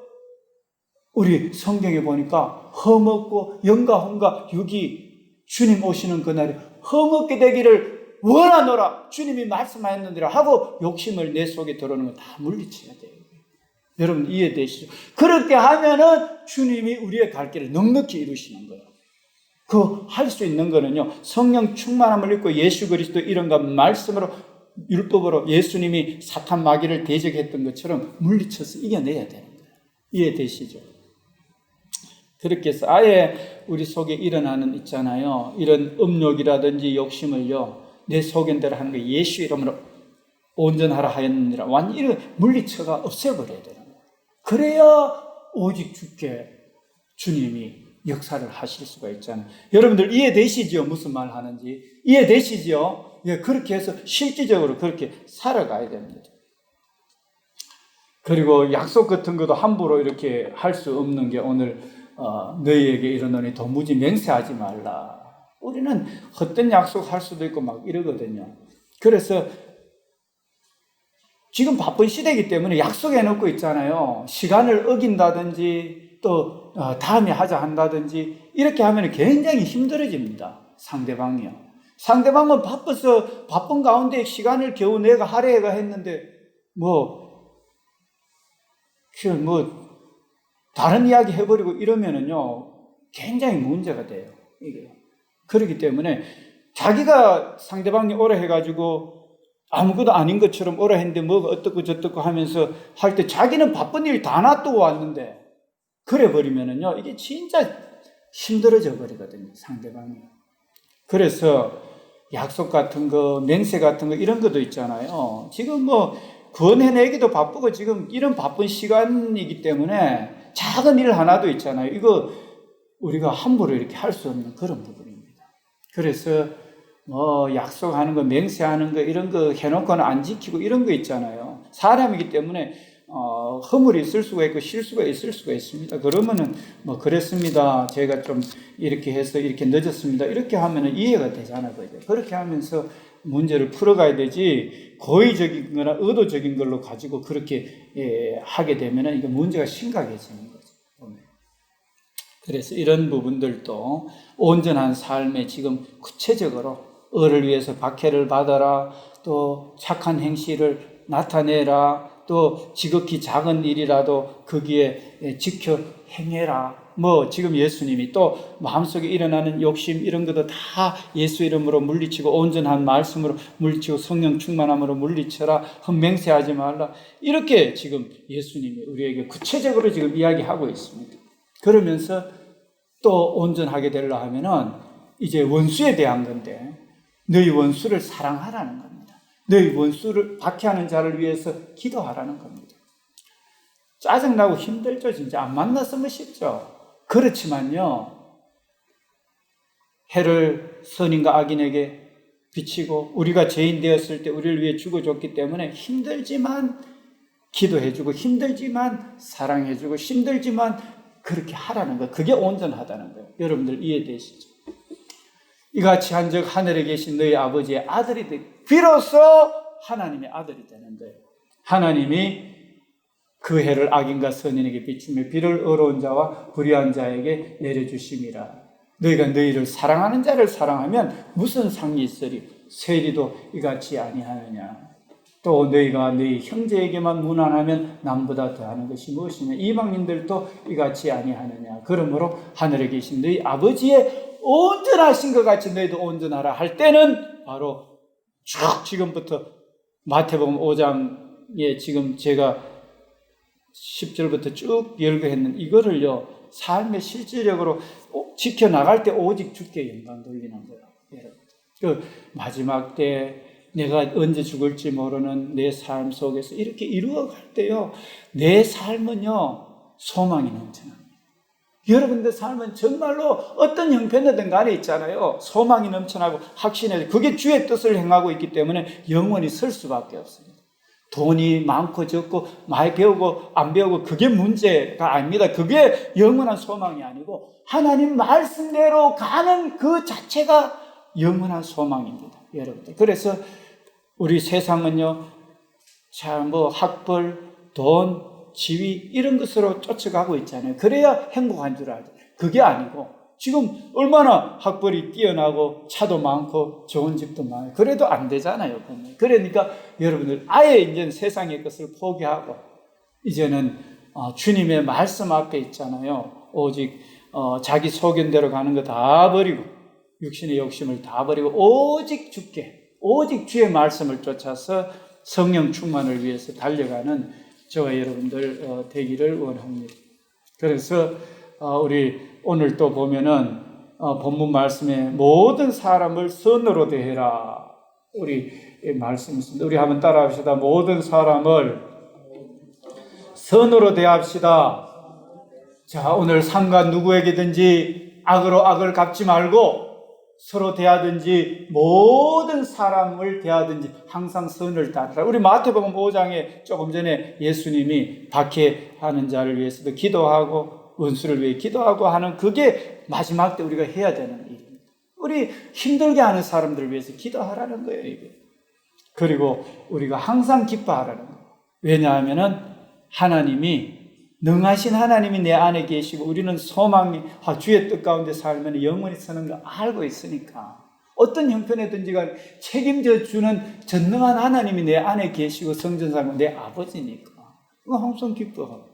우리 성경에 보니까 험없고 영과 혼과 육이 주님 오시는 그날에 험없게 되기를 원하노라 주님이 말씀하였느니라 하고 욕심을 내 속에 들어오는 거 다 물리쳐야 돼요. 여러분 이해되시죠? 그렇게 하면은 주님이 우리의 갈 길을 넉넉히 이루시는 거예요. 그 할 수 있는 거는요 성령 충만함을 입고 예수 그리스도 이름과 말씀으로 율법으로 예수님이 사탄 마귀를 대적했던 것처럼 물리쳐서 이겨내야 되는 거예요. 이해되시죠? 그렇게 해서 아예 우리 속에 일어나는 있잖아요. 이런 음욕이라든지 욕심을요 내 소견대로 하는 거 예수 이름으로 온전하라 하였느니라 완전히 물리쳐가 없애버려야 되는 거예요. 그래야 오직 주께 주님이 역사를 하실 수가 있잖아요. 여러분들 이해되시죠? 무슨 말 하는지 이해되시죠? 예, 그렇게 해서 실질적으로 그렇게 살아가야 됩니다. 그리고 약속 같은 것도 함부로 이렇게 할 수 없는 게 오늘 너희에게 이르노니 도무지 맹세하지 말라. 우리는 헛된 약속할 수도 있고 막 이러거든요. 그래서 지금 바쁜 시대이기 때문에 약속해놓고 있잖아요. 시간을 어긴다든지 또 다음에 하자 한다든지 이렇게 하면 굉장히 힘들어집니다. 상대방이요. 상대방은 바빠서 바쁜 가운데 시간을 겨우 내가 할애가 했는데 다른 이야기 해버리고 이러면은요 굉장히 문제가 돼요. 이게 그렇기 때문에 자기가 상대방이 오라 해가지고 아무것도 아닌 것처럼 오라 했는데 뭐가 어떻고 저떻고 하면서 할 때 자기는 바쁜 일 다 놔두고 왔는데 그래 버리면은요 이게 진짜 힘들어져 버리거든요. 상대방이. 그래서 약속 같은 거, 맹세 같은 거 이런 것도 있잖아요. 지금 구원해내기도 바쁘고 지금 이런 바쁜 시간이기 때문에 작은 일 하나도 있잖아요. 이거 우리가 함부로 이렇게 할 수 없는 그런 부분입니다. 그래서 약속하는 거, 맹세하는 거 이런 거 해놓고는 안 지키고 이런 거 있잖아요. 사람이기 때문에 허물이 있을 수가 있고 실수가 있을 수가 있습니다. 그러면은 그랬습니다. 제가 좀 이렇게 해서 이렇게 늦었습니다. 이렇게 하면은 이해가 되잖아요. 그렇게 하면서 문제를 풀어가야 되지 고의적인 거나 의도적인 걸로 가지고 그렇게 하게 되면은 이거 문제가 심각해지는 거죠. 그래서 이런 부분들도 온전한 삶에 지금 구체적으로 을을 위해서 박해를 받아라, 또 착한 행실을 나타내라. 또 지극히 작은 일이라도 거기에 지켜 행해라. 뭐 지금 예수님이 또 마음속에 일어나는 욕심 이런 것도 다 예수 이름으로 물리치고 온전한 말씀으로 물리치고 성령 충만함으로 물리쳐라. 헛맹세하지 말라. 이렇게 지금 예수님이 우리에게 구체적으로 지금 이야기하고 있습니다. 그러면서 또 온전하게 되려 하면은 이제 원수에 대한 건데 너희 원수를 사랑하라는 겁니다. 너희 원수를 박해하는 자를 위해서 기도하라는 겁니다. 짜증나고 힘들죠. 진짜 안 만났으면 쉽죠. 그렇지만요, 해를 선인과 악인에게 비치고 우리가 죄인 되었을 때 우리를 위해 죽어줬기 때문에 힘들지만 기도해주고 힘들지만 사랑해주고 힘들지만 그렇게 하라는 거예요. 그게 온전하다는 거예요. 여러분들 이해되시죠? 이같이 한즉 하늘에 계신 너희 아버지의 아들이 비로소 하나님의 아들이 되는 거예요. 하나님이 그 해를 악인과 선인에게 비추며 비를 의로운 자와 불의한 자에게 내려주심이라. 너희가 너희를 사랑하는 자를 사랑하면 무슨 상이 있으리? 세리도 이같이 아니하느냐. 또 너희가 너희 형제에게만 무난하면 남보다 더하는 것이 무엇이냐. 이방인들도 이같이 아니하느냐. 그러므로 하늘에 계신 너희 아버지의 온전하신 것 같이 너희도 온전하라 할 때는 바로 쭉 지금부터 마태복음 5장에 지금 제가 10절부터 쭉 열거했는 이거를요, 삶에 실질적으로 지켜나갈 때 오직 주께 영광 돌리는 거예요. 여러분. 그 마지막 때 내가 언제 죽을지 모르는 내 삶 속에서 이렇게 이루어갈 때요, 내 삶은요, 소망이 넘쳐납니다. 여러분들 삶은 정말로 어떤 형편이든 간에 있잖아요. 소망이 넘쳐나고 확신해서 그게 주의 뜻을 행하고 있기 때문에 영원히 설 수밖에 없습니다. 돈이 많고 적고 많이 배우고 안 배우고 그게 문제가 아닙니다. 그게 영원한 소망이 아니고 하나님 말씀대로 가는 그 자체가 영원한 소망입니다. 여러분들. 그래서 우리 세상은요, 참 뭐 학벌, 돈, 지위 이런 것으로 쫓아가고 있잖아요. 그래야 행복한 줄 알죠. 그게 아니고 지금 얼마나 학벌이 뛰어나고 차도 많고 좋은 집도 많아요. 그래도 안 되잖아요. 그러니까 여러분들 아예 이제 세상의 것을 포기하고 이제는 주님의 말씀 앞에 있잖아요. 오직 자기 소견대로 가는 거 다 버리고 육신의 욕심을 다 버리고 오직 주께, 오직 주의 말씀을 쫓아서 성령 충만을 위해서 달려가는 저와 여러분들 되기를 원합니다. 그래서 우리 오늘 또 보면은 본문 말씀에 모든 사람을 선으로 대해라. 우리 말씀이 있습니다. 우리 한번 따라합시다. 모든 사람을 선으로 대합시다. 자, 오늘 상관 누구에게든지 악으로 악을 갚지 말고 서로 대하든지 모든 사람을 대하든지 항상 선을 따르라. 우리 마태복음 5장에 조금 전에 예수님이 박해하는 자를 위해서도 기도하고 원수를 위해 기도하고 하는 그게 마지막 때 우리가 해야 되는 일입니다. 우리 힘들게 하는 사람들을 위해서 기도하라는 거예요, 이게. 그리고 우리가 항상 기뻐하라는 거예요. 왜냐하면은 하나님이 능하신 하나님이 내 안에 계시고 우리는 소망이 주의 뜻 가운데 살면 영원히 사는 걸 알고 있으니까 어떤 형편이든지 간에 책임져 주는 전능한 하나님이 내 안에 계시고 성전사고 내 아버지니까 항상 기뻐하고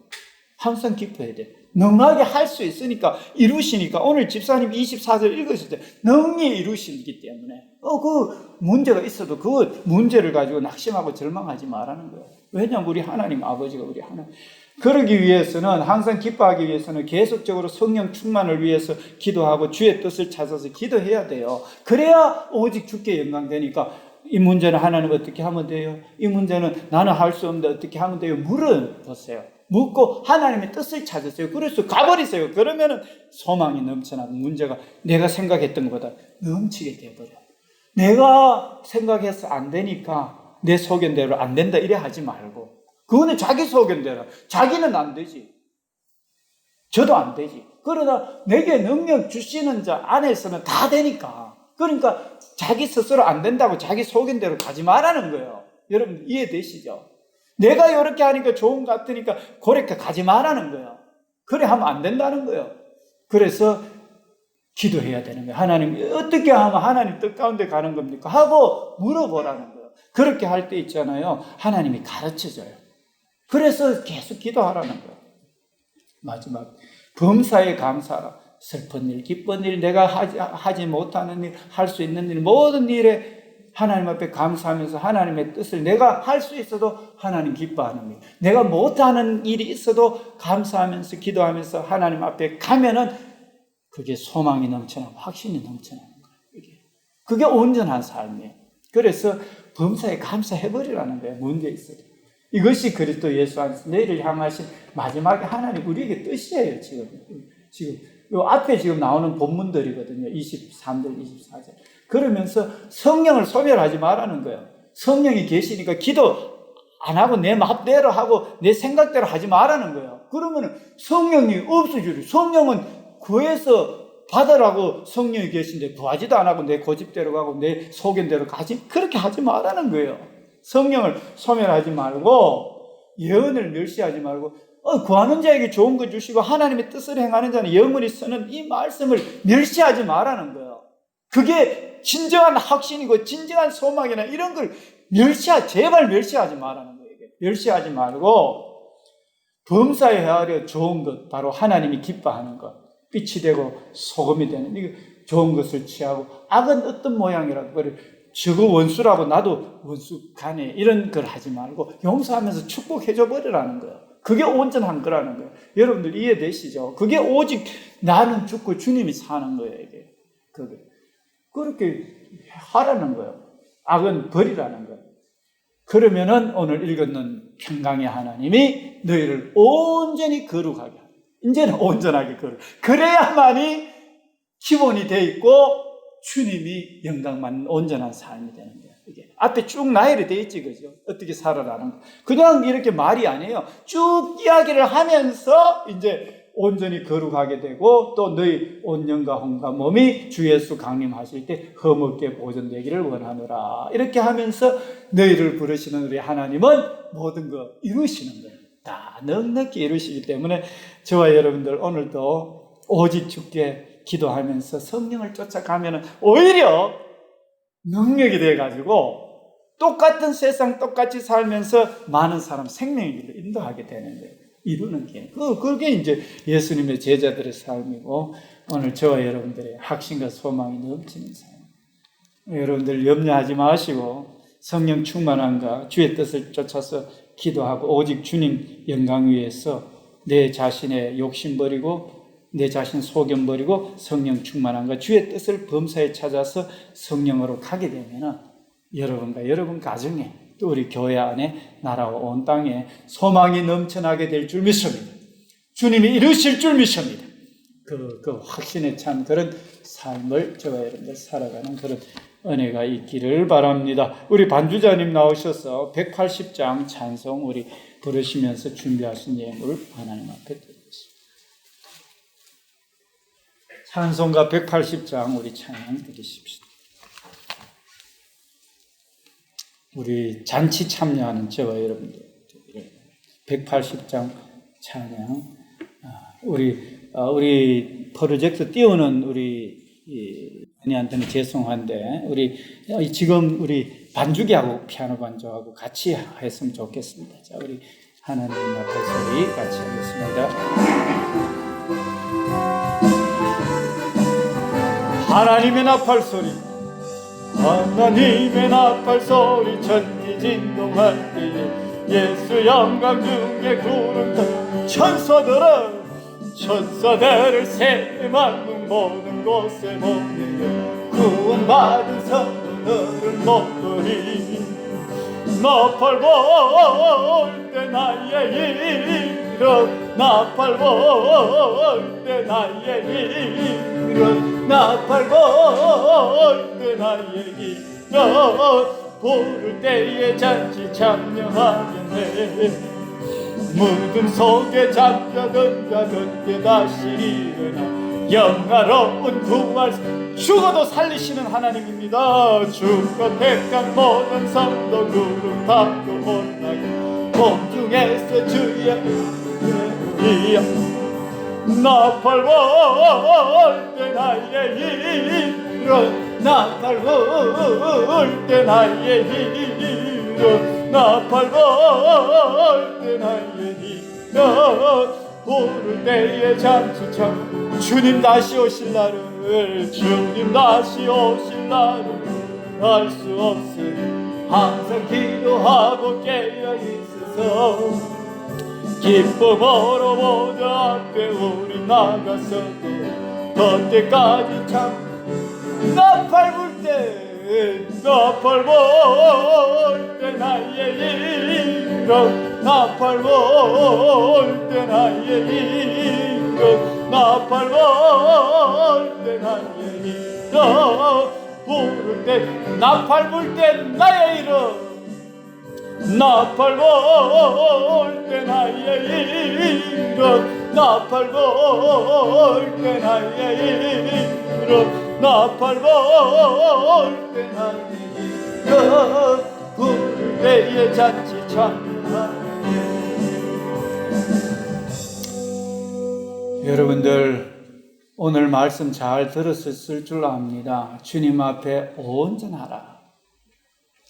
항상 기뻐해야 돼. 능하게 할 수 있으니까 이루시니까 오늘 집사님 24절 읽으실 때 능히 이루시기 때문에 그 문제가 있어도 그 문제를 가지고 낙심하고 절망하지 말라는 거예요. 왜냐하면 우리 하나님 아버지가 우리 하나님 그러기 위해서는 항상 기뻐하기 위해서는 계속적으로 성령 충만을 위해서 기도하고 주의 뜻을 찾아서 기도해야 돼요. 그래야 오직 주께 영광 되니까 이 문제는 하나님 어떻게 하면 돼요? 이 문제는 나는 할 수 없는데 어떻게 하면 돼요? 물어보세요. 묻고 하나님의 뜻을 찾으세요. 그래서 가버리세요. 그러면은 소망이 넘쳐나고 문제가 내가 생각했던 것보다 넘치게 돼버려요. 내가 생각해서 안 되니까 내 소견대로 안 된다 이래 하지 말고 그거는 자기 소견대로. 자기는 안 되지. 저도 안 되지. 그러나 내게 능력 주시는 자 안에서는 다 되니까. 그러니까 자기 스스로 안 된다고 자기 소견대로 가지 말라는 거예요. 여러분 이해되시죠? 내가 이렇게 하니까 좋은 것 같으니까 그렇게 가지 말라는 거예요. 그래 하면 안 된다는 거예요. 그래서 기도해야 되는 거예요. 하나님 어떻게 하면 하나님 뜻 가운데 가는 겁니까? 하고 물어보라는 거예요. 그렇게 할 때 있잖아요. 하나님이 가르쳐줘요. 그래서 계속 기도하라는 거예요. 마지막 범사에 감사하라. 슬픈 일, 기쁜 일, 내가 하지 못하는 일, 할 수 있는 일, 모든 일에 하나님 앞에 감사하면서 하나님의 뜻을 내가 할 수 있어도 하나님 기뻐하는 일, 내가 못하는 일이 있어도 감사하면서 기도하면서 하나님 앞에 가면은 그게 소망이 넘쳐나고 확신이 넘쳐나는 거예요. 그게 온전한 삶이에요. 그래서 범사에 감사해버리라는 거예요. 문제 있어도. 이것이 그리스도 예수 안에서 너희를 향하신 마지막에 하나님 우리에게 뜻이에요. 지금 요 앞에 지금 나오는 본문들이거든요. 23절, 24절. 그러면서 성령을 소멸하지 말라는 거예요. 성령이 계시니까 기도 안 하고 내 마음대로 하고 내 생각대로 하지 말라는 거예요. 그러면 성령이 없어지려. 성령은 구해서 받으라고 성령이 계신데 구하지도 안 하고 내 고집대로 가고 내 소견대로 가지, 그렇게 하지 말라는 거예요. 성령을 소멸하지 말고 예언을 멸시하지 말고 구하는 자에게 좋은 거 주시고 하나님의 뜻을 행하는 자는 영원히 쓰는 이 말씀을 멸시하지 말라는 거예요. 그게 진정한 확신이고 진정한 소망이나 이런 걸 제발 멸시하지 말라는 거예요. 멸시하지 말고 범사에 헤아려 좋은 것, 바로 하나님이 기뻐하는 것, 빛이 되고 소금이 되는 이거 좋은 것을 취하고 악은 어떤 모양이라고 그래. 저거 원수라고 나도 원수 가네 이런 걸 하지 말고 용서하면서 축복해줘 버리라는 거예요. 그게 온전한 거라는 거예요. 여러분들 이해되시죠? 그게 오직 나는 죽고 주님이 사는 거예요. 이게 그렇게 하라는 거예요. 악은 버리라는 거예요. 그러면은 오늘 읽었는 평강의 하나님이 너희를 온전히 거룩하게 하라. 이제는 온전하게 그래야만이 기본이 돼 있고 주님이 영광받는 온전한 삶이 되는 거예요. 이게 앞에 쭉 나열이 돼 있지, 그죠? 어떻게 살아라는 거. 그냥 이렇게 말이 아니에요. 쭉 이야기를 하면서 이제 온전히 거룩하게 되고 또 너희 온 영과 혼과 몸이 주 예수 강림하실 때 흠없게 보존되기를 원하노라. 이렇게 하면서 너희를 부르시는 우리 하나님은 모든 거 이루시는 거예요. 다 넉넉히 이루시기 때문에 저와 여러분들 오늘도 오직 주께 기도하면서 성령을 쫓아가면 오히려 능력이 돼가지고 똑같은 세상 똑같이 살면서 많은 사람 생명의 길로 인도하게 되는 거예요. 이루는 게. 그게 이제 예수님의 제자들의 삶이고 오늘 저와 여러분들의 확신과 소망이 넘치는 삶. 여러분들 염려하지 마시고 성령 충만함과 주의 뜻을 쫓아서 기도하고 오직 주님 영광 위해서 내 자신의 욕심 버리고 내 자신 소견 버리고 성령 충만함과 주의 뜻을 범사에 찾아서 성령으로 가게 되면 여러분과 여러분 가정에 또 우리 교회 안에 나라와 온 땅에 소망이 넘쳐나게 될 줄 믿습니다. 주님이 이루실 줄 믿습니다. 그 확신에 찬 그런 삶을 저와 여러분들 살아가는 그런 은혜가 있기를 바랍니다. 우리 반주자님 나오셔서 180장 찬송 우리 부르시면서 준비하신 예물을 하나님 앞에 드리겠습니다. 찬송가 180장 우리 찬양 드리십시오. 우리 잔치 참여하는 저와 여러분들 180장 찬양 우리 프로젝트 띄우는 우리 언니한테는 죄송한데 우리 지금 우리 반주기하고 피아노 반주하고 같이 했으면 좋겠습니다. 자, 우리 하나님 앞에 소리 같이 하겠습니다. 하나님의 나팔 소리, 하나님의 나팔 소리, 천지 진동할 때에 예수 영광 중에 구름 천사들을 새 만문 모든 곳에 모여 구원받은 성도를 모으리. 나팔 불 때 나의 이름, 나팔 불 때 나의 이름, 나팔 불 때 나의 이름, 부를 때에 잔치 참여하겠네. 무덤 속에 잡혀든 자들께 다시 일어나 영화로운 부활, 죽어도 살리시는 하나님입니다. 주가 택한 모든 성도 구름 타고 올라가 공중에서 주의 우리야. 나팔 불 때 나의 이름, 나팔 불 때 나의 힘이여 나팔 불 때 나의 힘이여 부를 때에 잠시참 주님 다시 오실 날을 주님 다시 오실 날을 알 수 없으니 항상 기도하고 깨어 있어서 기쁨으로 모두 앞에 우리 나가서도 그때까지 참 나팔 불 때 나팔 불 때 나의 이름 나팔 불 때 나의 이름 나팔 불 때 나의 이름 부를 때 나팔 불 때 나의 이름 나팔 불 때 나의 이름 나팔 불 때 나의 이름 나팔 불 때 나의 이름 부를 때에 잔치 찬양하네. 여러분들 오늘 말씀 잘 들었을 줄 압니다. 주님 앞에 온전하라.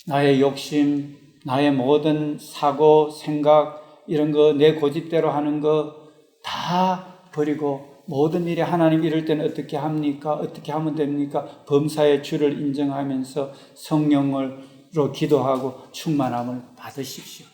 나의 욕심, 나의 모든 사고, 생각 이런 거 내 고집대로 하는 거 다 버리고 모든 일에 하나님 이럴 때는 어떻게 합니까? 어떻게 하면 됩니까? 범사의 주를 인정하면서 성령으로 기도하고 충만함을 받으십시오.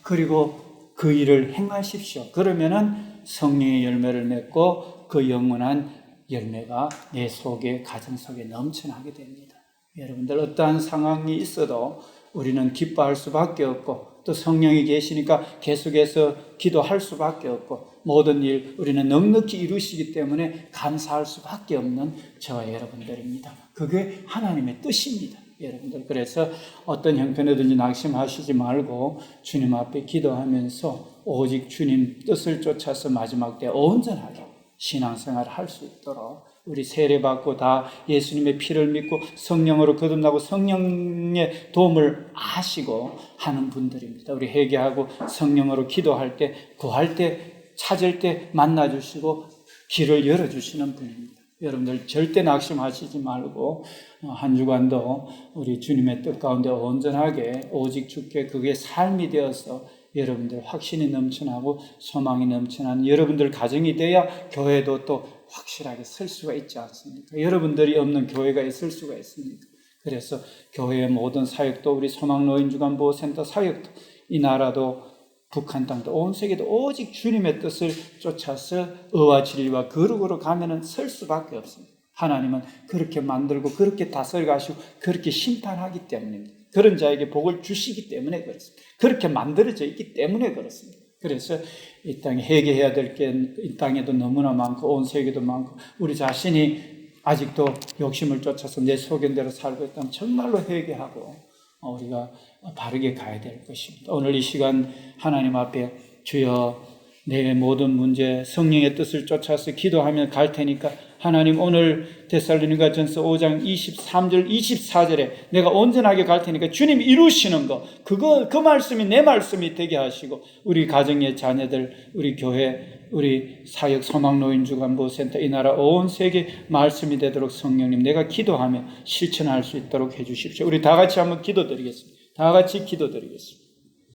그리고 그 일을 행하십시오. 그러면은 성령의 열매를 맺고 그 영원한 열매가 내 속에, 가정 속에 넘쳐나게 됩니다. 여러분들 어떠한 상황이 있어도 우리는 기뻐할 수밖에 없고 또 성령이 계시니까 계속해서 기도할 수밖에 없고 모든 일 우리는 넉넉히 이루시기 때문에 감사할 수밖에 없는 저와 여러분들입니다. 그게 하나님의 뜻입니다. 여러분들 그래서 어떤 형편이든지 낙심하시지 말고 주님 앞에 기도하면서 오직 주님 뜻을 쫓아서 마지막 때 온전하게 신앙생활을 할 수 있도록 우리 세례받고 다 예수님의 피를 믿고 성령으로 거듭나고 성령의 도움을 아시고 하는 분들입니다. 우리 회개하고 성령으로 기도할 때, 구할 때, 찾을 때 만나주시고 길을 열어주시는 분입니다. 여러분들 절대 낙심하시지 말고 한 주간도 우리 주님의 뜻 가운데 온전하게 오직 주께 그게 삶이 되어서 여러분들 확신이 넘쳐나고 소망이 넘쳐나는 여러분들 가정이 돼야 교회도 또 확실하게 설 수가 있지 않습니까? 여러분들이 없는 교회가 있을 수가 있습니까? 그래서 교회의 모든 사역도 우리 소망노인주간보호센터 사역도 이 나라도 북한 땅도 온 세계도 오직 주님의 뜻을 쫓아서 의와 진리와 거룩으로 가면은 설 수밖에 없습니다. 하나님은 그렇게 만들고 그렇게 다스려가시고 그렇게 심판하기 때문입니다. 그런 자에게 복을 주시기 때문에 그렇습니다. 그렇게 만들어져 있기 때문에 그렇습니다. 그래서 이 땅에 회개해야 될 게 이 땅에도 너무나 많고 온 세계도 많고 우리 자신이 아직도 욕심을 쫓아서 내 소견대로 살고 있다면 정말로 회개하고 우리가 바르게 가야 될 것입니다. 오늘 이 시간 하나님 앞에 주여 내 모든 문제 성령의 뜻을 쫓아서 기도하며 갈 테니까 하나님 오늘 데살로니가전서 5장 23절 24절에 내가 온전하게 갈 테니까 주님 이루시는 거 그 말씀이 내 말씀이 되게 하시고 우리 가정의 자녀들 우리 교회 우리 사역 소망노인주간보호센터 이 나라 온 세계 말씀이 되도록 성령님 내가 기도하며 실천할 수 있도록 해 주십시오. 우리 다 같이 한번 기도드리겠습니다. 다 같이 기도드리겠습니다.